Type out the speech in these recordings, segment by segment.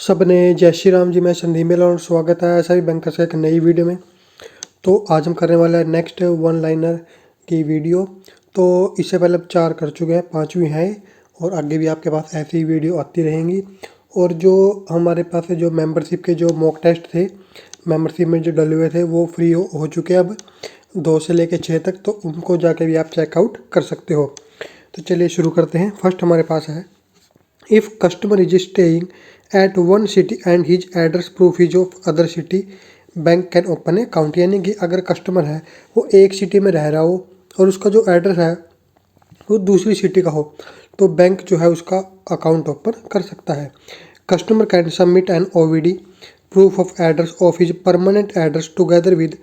सबने जय श्री राम जी। मैं संदीप मेला और स्वागत है सभी बैंकर्स का एक नई वीडियो में। तो आज हम करने वाले हैं नेक्स्ट वन लाइनर की वीडियो। तो इससे पहले अब 4 कर चुके हैं, 5वीं है और आगे भी आपके पास ऐसी वीडियो आती रहेंगी। और जो हमारे पास जो मेंबरशिप के जो मॉक टेस्ट थे, मेंबरशिप में जो डले हुए थे वो फ्री हो चुके हैं अब 2 से लेकर 6 तक। तो उनको जाके भी आप चेकआउट कर सकते हो। तो चलिए शुरू करते हैं। फर्स्ट हमारे पास है, if customer is staying at one city and his address proof is of other city, bank can open account. यानी कि अगर कस्टमर है वो एक सिटी में रह रहा हो और उसका जो एड्रेस है वो दूसरी सिटी का हो तो बैंक जो है उसका अकाउंट ओपन कर सकता है। Customer can submit an OVD proof of address of his permanent address together with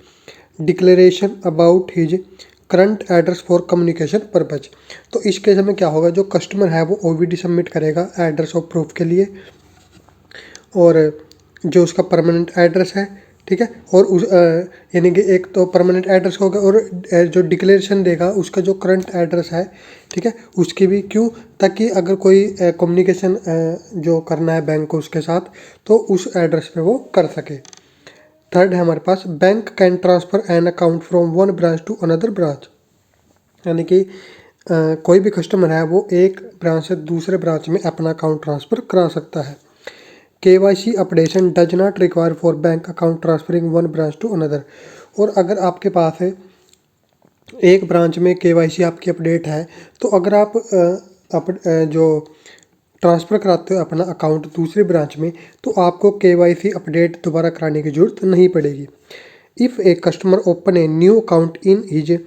declaration about his current address for communication purpose. तो इस केस में क्या होगा, जो कस्टमर है वो ओवीडी सबमिट करेगा एड्रेस ऑफ प्रूफ के लिए, और जो उसका परमानेंट एड्रेस है, ठीक है, और उस यानी कि एक तो परमानेंट एड्रेस होगा और जो डिक्लेरेशन देगा उसका जो करंट एड्रेस है, ठीक है, उसकी भी। क्यों? ताकि अगर कोई कम्युनिकेशन जो करना है बैंक को उसके साथ तो उस एड्रेस पे वो कर सके। थर्ड है हमारे पास, bank can transfer an account from one branch to another branch. यानी कि कोई भी कस्टमर है वो एक ब्रांच से दूसरे ब्रांच में अपना अकाउंट ट्रांसफ़र करा सकता है। KYC updation does not require for bank account transferring one branch to another. और अगर आपके पास है एक ब्रांच में KYC आपकी अपडेट है तो अगर आप जो ट्रांसफ़र कराते हो अपना अकाउंट दूसरी ब्रांच में तो आपको KYC अपडेट दोबारा कराने की ज़रूरत नहीं पड़ेगी। If a customer open a new account in his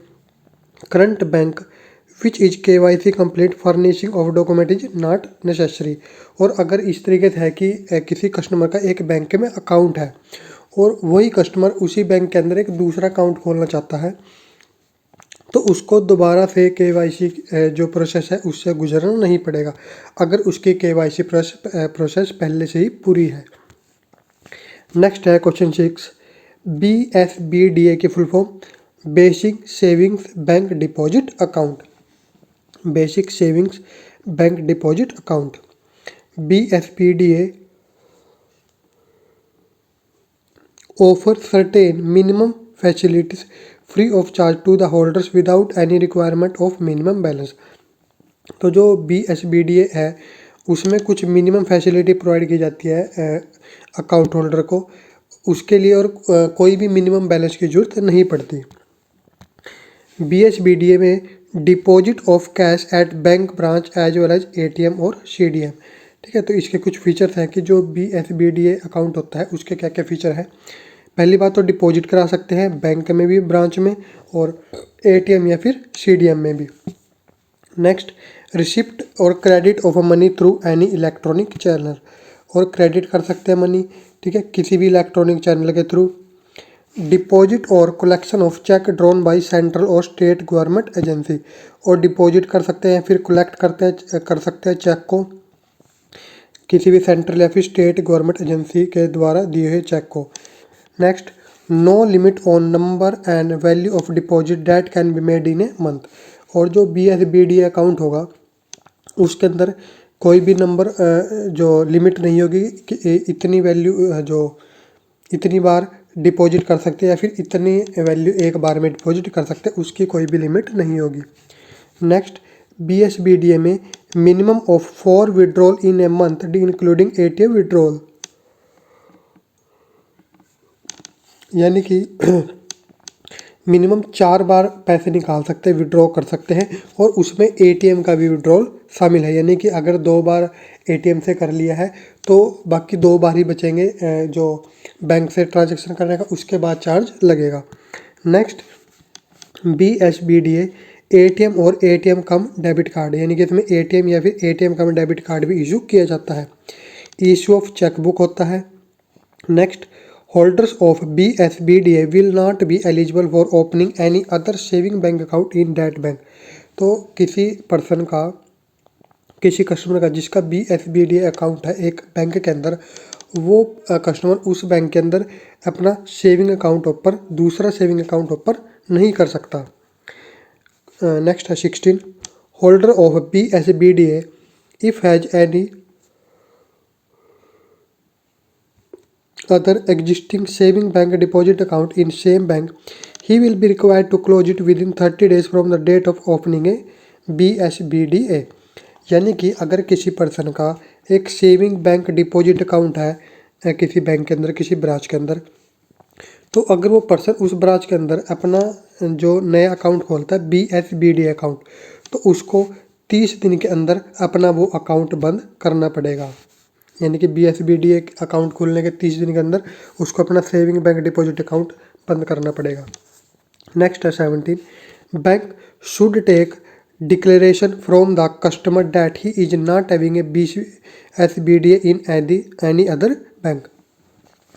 current bank which is KYC complete furnishing of document is not necessary. और अगर इस तरीके से है कि किसी कस्टमर का एक बैंक में अकाउंट है और वही कस्टमर उसी बैंक के अंदर एक दूसरा अकाउंट खोलना चाहता है तो उसको दोबारा से KYC जो प्रोसेस है उससे गुजरना नहीं पड़ेगा अगर उसकी KYC प्रोसेस पहले से ही पूरी है। नेक्स्ट है क्वेश्चन 6, BSBDA की full form, basic savings bank deposit account. Basic savings bank deposit account BSBDA offer certain minimum facilities free of charge to the holders without any requirement of minimum balance. तो जो BSBDA है उसमें कुछ minimum facility provide की जाती है account holder को, उसके लिए और कोई भी मिनिमम बैलेंस की ज़रूरत नहीं पड़ती। BSBDA में deposit of cash at bank branch as well as ATM और CDM, ठीक है। तो इसके कुछ फीचर्स हैं कि जो BSBDA अकाउंट होता है उसके क्या क्या फ़ीचर हैं। पहली बात तो डिपॉजिट करा सकते हैं बैंक में भी, ब्रांच में, और ATM या फिर CDM में भी। नेक्स्ट, रिसिप्ट और credit of money through any electronic channel, और क्रेडिट कर सकते हैं मनी, ठीक है, किसी भी इलेक्ट्रॉनिक चैनल के थ्रू। डिपॉजिट और collection of check drawn by central और स्टेट गवर्नमेंट एजेंसी, और डिपॉजिट कर सकते हैं फिर कलेक्ट कर सकते हैं चेक को किसी भी सेंट्रल या फिर स्टेट गवर्नमेंट एजेंसी के द्वारा दिए हुए चेक को। Next, no limit on number and value of deposit that can be made in a month, और जो BSBDA अकाउंट होगा उसके अंदर कोई भी नंबर जो लिमिट नहीं होगी कि इतनी वैल्यू जो इतनी बार डिपॉजिट कर सकते हैं या फिर इतनी वैल्यू एक बार में डिपॉजिट कर सकते हैं, उसकी कोई भी लिमिट नहीं होगी। नेक्स्ट, BSBDA में minimum of 4 withdrawal in a month including ATM withdrawal, यानी कि मिनिमम 4 बार पैसे निकाल सकते हैं, विड्रॉ कर सकते हैं, और उसमें ATM का भी विड्रॉल शामिल है। यानी कि अगर 2 बार ATM से कर लिया है तो बाकी 2 बार ही बचेंगे जो बैंक से ट्रांजैक्शन करने का, उसके बाद चार्ज लगेगा। नेक्स्ट, BSBDA ATM और ATM कम डेबिट कार्ड, यानी कि इसमें ATM या फिर ATM कम डेबिट कार्ड भी इशू किया जाता है। इशू ऑफ चेकबुक होता है। Next, holders of BSBDA will not be eligible for opening any other saving bank account in that bank। तो किसी पर्सन का, किसी कस्टमर का जिसका BSBDA अकाउंट है एक बैंक के अंदर, वो कस्टमर उस बैंक के अंदर अपना सेविंग अकाउंट ओपन, दूसरा सेविंग अकाउंट ओपन नहीं कर सकता। नेक्स्ट है 16, holder of BSBDA if has any other existing saving bank deposit account in same bank, he will be required to close it within 30 days from the date of opening a BSBDA। यानी कि अगर किसी person का एक saving bank deposit account है किसी bank के अंदर, किसी ब्रांच के अंदर, तो अगर वो पर्सन उस ब्रांच के अंदर अपना जो नया अकाउंट खोलता है BSBD अकाउंट, तो उसको 30 दिन के अंदर अपना वो अकाउंट बंद करना पड़ेगा। यानी कि BSBD अकाउंट खोलने के 30 दिन के अंदर उसको अपना सेविंग बैंक डिपॉजिट अकाउंट बंद करना पड़ेगा। नेक्स्ट है 17, bank should take declaration from the customer that he is not having a BSBD in any other bank.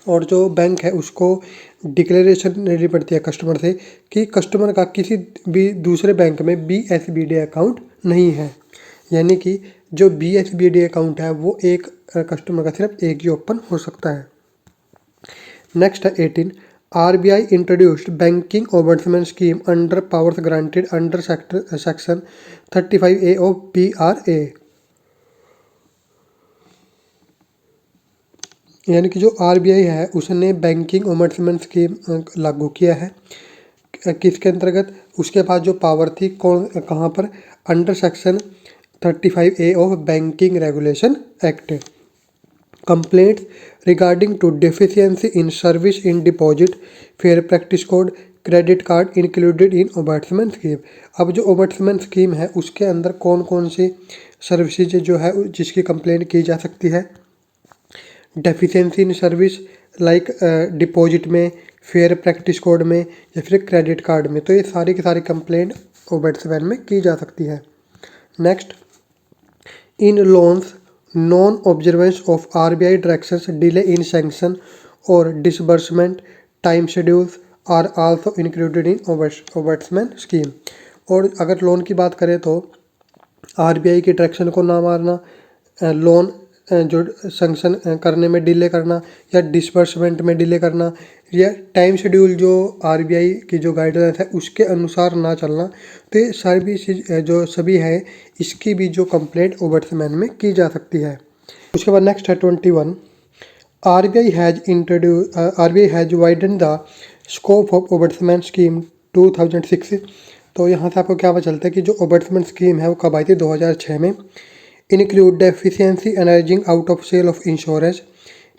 और जो बैंक है उसको डिक्लेरेशन लेनी पड़ती है कस्टमर से कि कस्टमर का किसी भी दूसरे बैंक में BSBD अकाउंट नहीं है। यानी कि जो BSBD अकाउंट है वो एक कस्टमर का सिर्फ एक ही ओपन हो सकता है। नेक्स्ट है 18, RBI introduced banking ombudsman scheme under powers granted under section 35A of BRA। यानी कि जो RBI है उसने बैंकिंग ओम्बड्समैन स्कीम लागू किया है किसके अंतर्गत, उसके पास जो पावर थी कहाँ पर, under section 35A of banking regulation act. Complaint regarding to deficiency in service in deposit fair practice code credit card included in ombudsman scheme. अब जो ओम्बड्समैन स्कीम है उसके अंदर कौन कौन सी सर्विसेज जो है जिसकी कंप्लेंट की जा सकती है, deficiency in service like deposit में, फेयर प्रैक्टिस कोड में या फिर क्रेडिट कार्ड में, तो ये सारी की सारी कंप्लेंट ओम्बड्समैन में की जा सकती है। Next, in loans non observance of RBI directions delay in sanction और disbursement time schedules are also included in ombudsman scheme. और अगर लोन की बात करें तो RBI की डायरेक्शन को ना मारना, लोन जो सैंक्शन करने में डिले करना या डिसबर्समेंट में डिले करना या टाइम शेड्यूल जो RBI की जो गाइडलाइंस है उसके अनुसार ना चलना, तो ये सारी चीज़ जो सभी है इसकी भी जो कंप्लेंट ओम्बड्समैन में की जा सकती है। उसके बाद नेक्स्ट है 21, RBI has widen the scope of ombudsman scheme 2006। तो यहाँ से आपको क्या पता चलता है कि जो ओम्बड्समैन स्कीम है वो कब आई थी, 2006 में। Include deficiency arising out of sale of insurance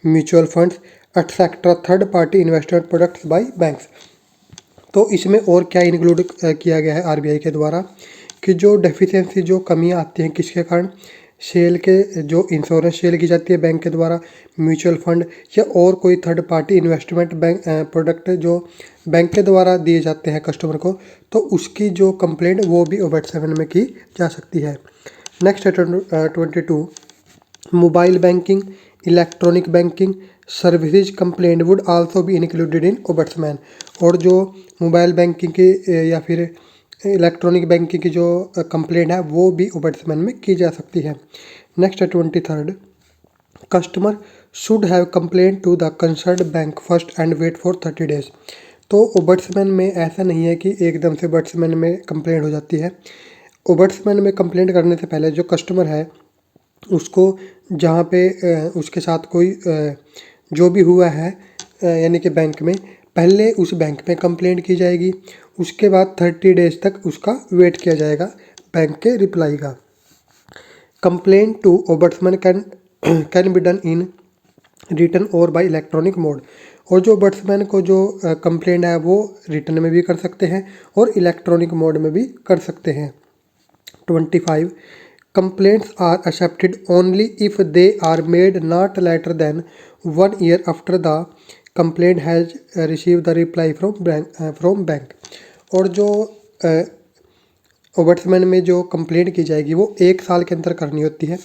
mutual funds etcetera third party investment products by banks. तो इसमें और क्या इंक्लूड किया गया है RBI के द्वारा कि जो डेफिशिएंसी जो कमियां आती हैं किसके कारण, सेल के जो इंश्योरेंस सेल की जाती है बैंक के द्वारा, म्यूचुअल फंड या और कोई third party investment bank product जो बैंक के द्वारा दिए जाते हैं कस्टमर को, तो उसकी जो कंप्लेंट वो भी ओम्बड्समैन में की जा सकती है। नेक्स्ट है 22, mobile banking electronic banking services complaint would also be included in ombudsman. और जो मोबाइल बैंकिंग की या फिर इलेक्ट्रॉनिक बैंकिंग की जो कंप्लेंट है वो भी ओम्बड्समैन में की जा सकती है। नेक्स्ट है 23, customer should have complaint to the concerned bank first and wait for 30 days. तो ओम्बड्समैन में ऐसा नहीं है कि एकदम से ओम्बड्समैन में कंप्लेंट हो जाती है। ओम्बड्समैन में कंप्लेंट करने से पहले जो कस्टमर है उसको जहाँ पे उसके साथ कोई जो भी हुआ है यानी कि बैंक में, पहले उस बैंक में कंप्लेंट की जाएगी, उसके बाद 30 डेज तक उसका वेट किया जाएगा बैंक के रिप्लाई का। Complaint to ombudsman can be done in written or by electronic mode. और जो ओम्बड्समैन को जो कंप्लेंट है वो रिटन में भी कर सकते हैं और इलेक्ट्रॉनिक मोड में भी कर सकते हैं। 25, complaints are accepted only if they are made not later than 1 year after the complaint has received the reply from bank। और जो ओम्बड्समैन में जो कंप्लेंट की जाएगी वो 1 साल के अंदर करनी होती है।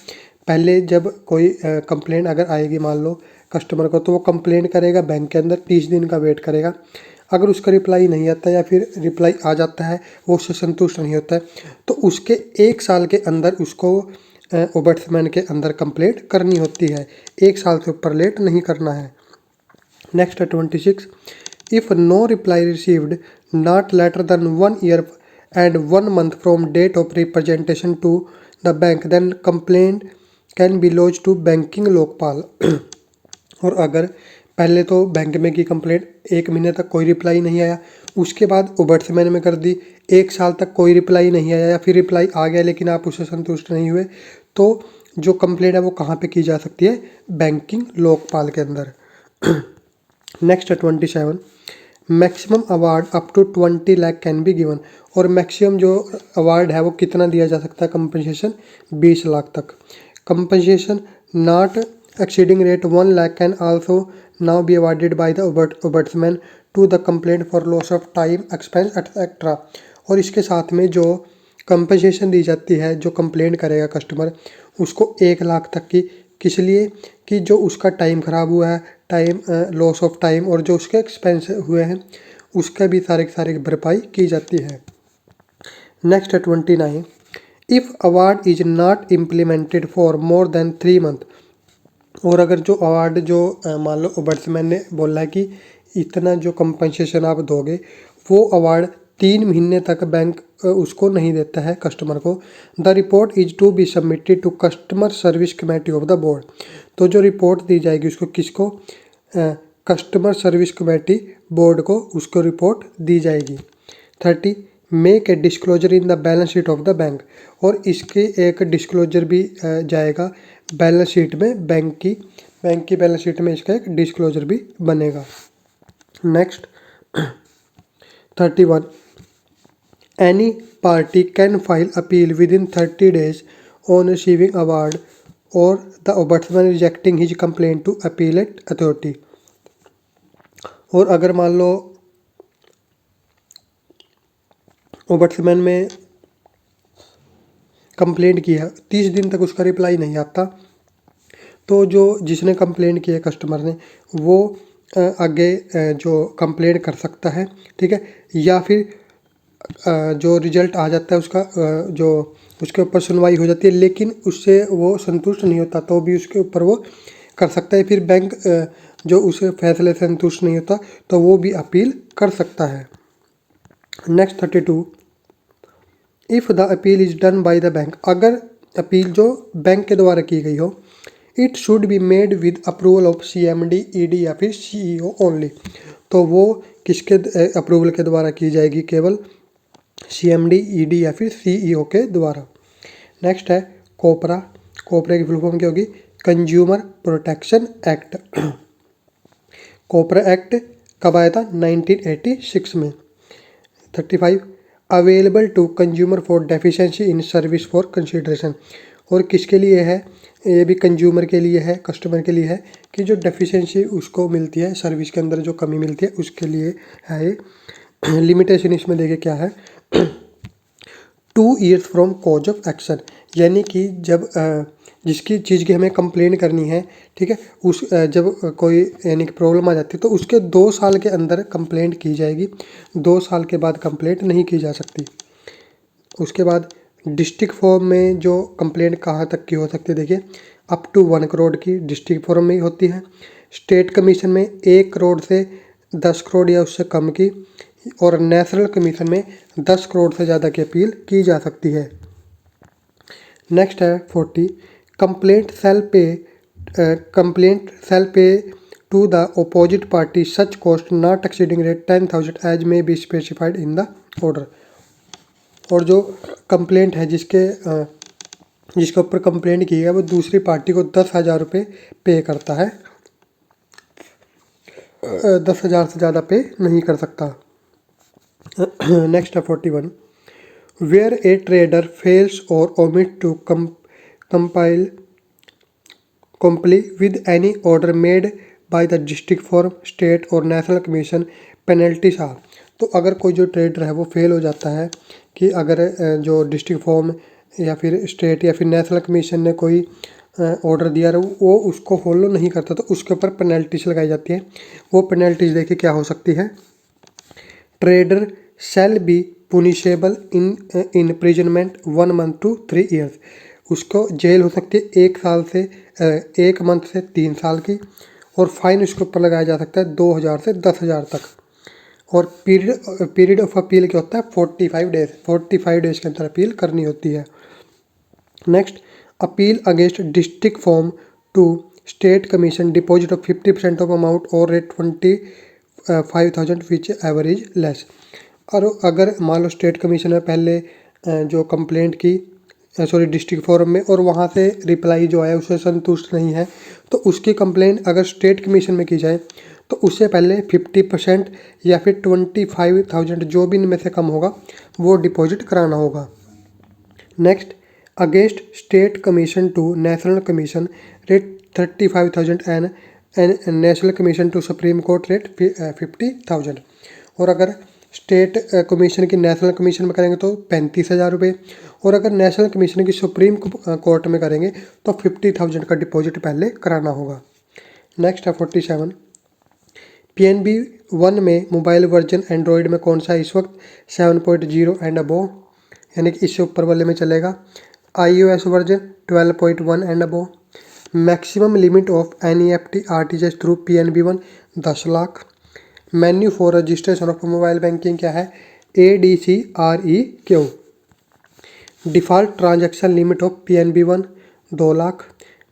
पहले जब कोई कंप्लेंट अगर आएगी मान लो कस्टमर को, तो वो कंप्लेंट करेगा बैंक के अंदर, 30 दिन का वेट करेगा। अगर उसका रिप्लाई नहीं आता या फिर रिप्लाई आ जाता है वो उससे संतुष्ट नहीं होता है, तो उसके 1 साल के अंदर उसको ओम्बड्समैन के अंदर कंप्लेंट करनी होती है। 1 साल से ऊपर लेट नहीं करना है। नेक्स्ट है 26, if no reply received not later than 1 year and 1 month from date of representation to the bank then complaint can be launch to banking Lokpal. और अगर पहले तो बैंक में की कंप्लेंट 1 महीने तक कोई रिप्लाई नहीं आया, उसके बाद ओम्बड्समैन में कर दी, 1 साल तक कोई रिप्लाई नहीं आया या फिर रिप्लाई आ गया लेकिन आप उससे संतुष्ट नहीं हुए, तो जो कंप्लेंट है वो कहाँ पे की जा सकती है? बैंकिंग लोकपाल के अंदर। नेक्स्ट है 27, maximum award up to 20 lakh can be given. और मैक्सिमम जो अवार्ड है वो कितना दिया जा सकता है? कंपनसेशन 20 लाख तक। Compensation not exceeding rate 1 lakh can also now be awarded by the ombudsman to the complaint for loss of time expense etcetera. और इसके साथ में जो कंपनसेशन दी जाती है, जो कंप्लेंट करेगा कस्टमर, उसको 1 लाख तक की, किस लिए? कि जो उसका टाइम ख़राब हुआ है, टाइम लॉस ऑफ टाइम, और जो उसके एक्सपेंस हुए हैं उसका भी सारे भरपाई की जाती है। नेक्स्ट है 29, if award is not implemented for more than 3 month. और अगर जो अवार्ड जो मान लो ओम्बड्समैन ने बोला है कि इतना जो कंपनसेशन आप दोगे, वो अवार्ड 3 महीने तक बैंक उसको नहीं देता है कस्टमर को, the report is to be submitted to customer service committee of the board. तो जो रिपोर्ट दी जाएगी उसको किसको? कस्टमर सर्विस कमेटी बोर्ड को उसको रिपोर्ट दी जाएगी। 30, make a disclosure in the balance sheet of the bank. और इसके एक डिस्क्लोजर भी जाएगा बैलेंस शीट में, बैंक की बैलेंस शीट में इसका एक डिस्क्लोजर भी बनेगा। Next 31, any party can file appeal within 30 days on receiving award or the ombudsman rejecting his complaint to appellate authority. और अगर मान लो ओम्बड्समैन में कंप्लेंट की है, 30 दिन तक उसका रिप्लाई नहीं आता, तो जो जिसने कंप्लेंट की है कस्टमर ने, वो आगे जो कंप्लेंट कर सकता है, ठीक है। या फिर जो रिजल्ट आ जाता है उसका, जो उसके ऊपर सुनवाई हो जाती है लेकिन उससे वो संतुष्ट नहीं होता, तो भी उसके ऊपर वो कर सकता है। फिर बैंक जो उस फैसले से संतुष्ट नहीं होता तो वो भी अपील कर सकता है। Next 32, if the appeal is done by the bank. अगर अपील जो बैंक के द्वारा की गई हो, it should be made with approval of CMD, ED या फिर CEO ओनली। तो वो किसके अप्रूवल के द्वारा की जाएगी? केवल CMD, ED या फिर CEO के द्वारा। नेक्स्ट है कोपरा। कोपरा की फुल फॉर्म क्या होगी? Consumer protection act. COPRA act कब आया था? 1986 में। 35, available to consumer for deficiency in service for consideration. और किसके लिए है? ये भी कंज्यूमर के लिए है, कस्टमर के लिए है, कि जो डेफिशिएंसी उसको मिलती है, सर्विस के अंदर जो कमी मिलती है उसके लिए है ये। लिमिटेशन इसमें देखिए क्या है, 2 years from cause of action. यानी कि जब जिसकी चीज़ की हमें कंप्लेन करनी है, ठीक है, उस जब कोई यानी कि प्रॉब्लम आ जाती है तो उसके 2 साल के अंदर कंप्लेंट की जाएगी, 2 साल के बाद कंप्लेंट नहीं की जा सकती। उसके बाद डिस्ट्रिक्ट फॉर्म में जो कंप्लेंट कहाँ तक की हो सकती है? देखिए, अप टू 1 करोड़ की डिस्ट्रिक्ट फॉर्म में ही होती है। स्टेट कमीशन में 1 करोड़ से 10 करोड़ या उससे कम की, और नेशनल कमीशन में 10 करोड़ से ज़्यादा की अपील की जा सकती है। नेक्स्ट है 40, complaint shall pay to the opposite party such cost not exceeding rate 10,000 as may be specified in the order. और जो कंप्लेंट है जिसके ऊपर कंप्लेंट की है वो दूसरी पार्टी को 10,000 रुपये पे करता है, 10,000 से ज़्यादा पे नहीं कर सकता। नेक्स्ट है 41, where a trader fails or omit to comply with any order made by the district forum, state or national commission, penalties are. तो अगर कोई जो ट्रेडर है वो फेल हो जाता है कि अगर जो डिस्ट्रिक्ट फॉर्म या फिर स्टेट या फिर नेशनल कमीशन ने कोई ऑर्डर दिया है वो उसको फॉलो नहीं करता, तो उसके ऊपर पेनल्टीज लगाई जाती है। वो पेनल्टीज देखिए क्या हो सकती है, trader shall be punishable in imprisonment 1 month to 3 years। उसको जेल हो सकती है 1 साल से 1 मंथ से 3 साल की, और फाइन उसके ऊपर लगाया जा सकता है 2,000 से 10,000 तक। और पीरियड ऑफ अपील क्या होता है? 45 डेज। 45 डेज के अंदर अपील करनी होती है। Next, appeal against district forum to state commission deposit of 50% of amount or rate 25,000 which ever is less. और अगर मान लो स्टेट कमीशन में पहले जो कंप्लेंट की डिस्ट्रिक्ट फोरम में, और वहाँ से रिप्लाई जो आया उससे संतुष्ट नहीं है, तो उसकी कंप्लेंट अगर स्टेट कमीशन में की जाए तो उससे पहले 50% या फिर 25,000 जो भी इनमें से कम होगा वो डिपॉजिट कराना होगा। Next, against state commission to national commission rate 35,000 and national commission to supreme court rate 50,000। और अगर स्टेट कमीशन की नेशनल कमीशन में करेंगे तो 35,000 रुपये, और अगर नेशनल कमीशन की सुप्रीम कोर्ट में करेंगे तो 50,000 का डिपॉजिट पहले कराना होगा। नेक्स्ट है 47, PNB 1 में मोबाइल वर्जन एंड्रॉयड में कौन सा इस वक्त 7.0 एंड अबोव, यानी कि इससे ऊपर वाले में चलेगा। iOS version 12.1 and above. Maximum limit of NEFT RTGS through PNB 1 10 lakh. Menu for registration of mobile banking क्या है, ADCREQ। Default transaction limit of PNB 1 2 lakh.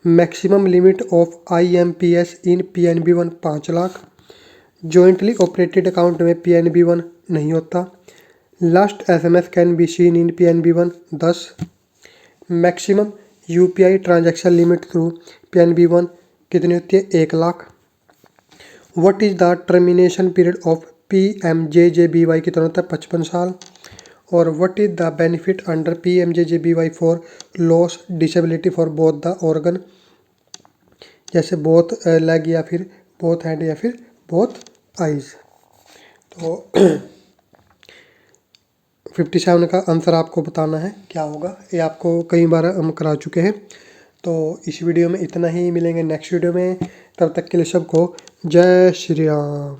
Maximum limit of IMPS in PNB 1 5 lakh. Jointly operated account में PNB 1 नहीं होता। Last SMS can be seen in PNB 1 10। Maximum UPI transaction limit through PNB 1 कितनी होती है, 1 lakh. What is the termination period of PMJJBY कितना होता है, 55 साल। और what is the benefit under PMJJBY for loss disability for both the organ, जैसे both leg या फिर बोथ हैंड या फिर बोथ आइज। तो 57 का आंसर आपको बताना है क्या होगा, ये आपको कई बार हम करा चुके हैं। तो इस वीडियो में इतना ही, मिलेंगे नेक्स्ट वीडियो में, तब तक के लिए सबको जय श्री राम।